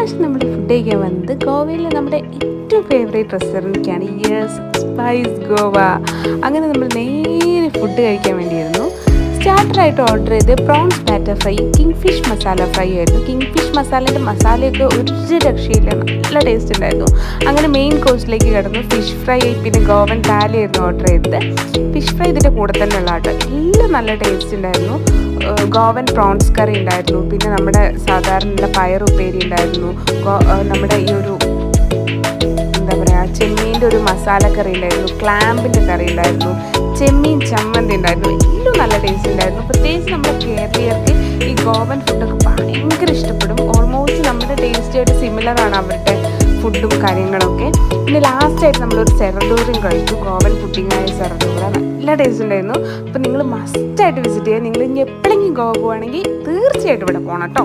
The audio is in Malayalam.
ഇപ്രാവശ്യം നമ്മൾ ഫുഡ് കഴിക്കാൻ വന്നത് ഗോവയിലെ നമ്മുടെ ഏറ്റവും ഫേവറേറ്റ് റെസ്റ്റോറൻറ്റിലേക്കാണ്. Yes, spice Goa. അങ്ങനെ നമ്മൾ നേരെ ഫുഡ് കഴിക്കാൻ വേണ്ടിയിരുന്നു. സ്റ്റാർട്ടറായിട്ട് ഓർഡർ ചെയ്ത് prawns batter fry, kingfish masala fry ആയിരുന്നു. കിങ് ഫിഷ് മസാലേൻ്റെ മസാലയൊക്കെ ഒരു രക്ഷയില്ല, നല്ല ടേസ്റ്റ് ഉണ്ടായിരുന്നു. അങ്ങനെ മെയിൻ കോഴ്സിലേക്ക് കിടന്നു. ഫിഷ് ഫ്രൈ പിന്നെ ഗോവൻ താലി ആയിരുന്നു ഓർഡർ ചെയ്തത്. ഫിഷ് ഫ്രൈ ഇതിൻ്റെ കൂടെ തന്നെ ഉള്ള കേട്ടോ, എല്ലാം നല്ല ടേസ്റ്റ് ഉണ്ടായിരുന്നു. ഗോവൻ പ്രോൺസ് കറി ഉണ്ടായിരുന്നു, പിന്നെ നമ്മുടെ സാധാരണ പയറുപ്പേരി ഉണ്ടായിരുന്നു, നമ്മുടെ ഈ ഒരു എന്താ പറയുക ചെമ്മീൻ്റെ ഒരു മസാല കറി ഉണ്ടായിരുന്നു, ക്ലാമ്പിൻ്റെ കറി ഉണ്ടായിരുന്നു, ചെമ്മീൻ ചമ്മന്തി ഉണ്ടായിരുന്നു. എല്ലാം നല്ല ടേസ്റ്റ് ഉണ്ടായിരുന്നു. പ്രത്യേകിച്ച് നമ്മുടെ കേരളീയർക്ക് ഈ ഗോവൻ ഫുഡൊക്കെ ഭയങ്കര ഇഷ്ടപ്പെടും. ഓൾമോസ്റ്റ് നമ്മുടെ ടേസ്റ്റായിട്ട് സിമിലറാണ് അവരുടെ ഫുഡും കാര്യങ്ങളൊക്കെ. പിന്നെ ലാസ്റ്റായിട്ട് നമ്മളൊരു സെറഡൂറും കഴിച്ചു, ഗോവൻ പുഡിങ്ങായ സെറഡൂറ. നല്ല ടേസ്റ്റ് ഉണ്ടായിരുന്നു. അപ്പോൾ നിങ്ങൾ മസ്റ്റായിട്ട് വിസിറ്റ് ചെയ്യുക. നിങ്ങൾ ഇനി എപ്പോഴെങ്കിലും ഗോവ പോവുകയാണെങ്കിൽ തീർച്ചയായിട്ടും ഇവിടെ പോകണം കേട്ടോ.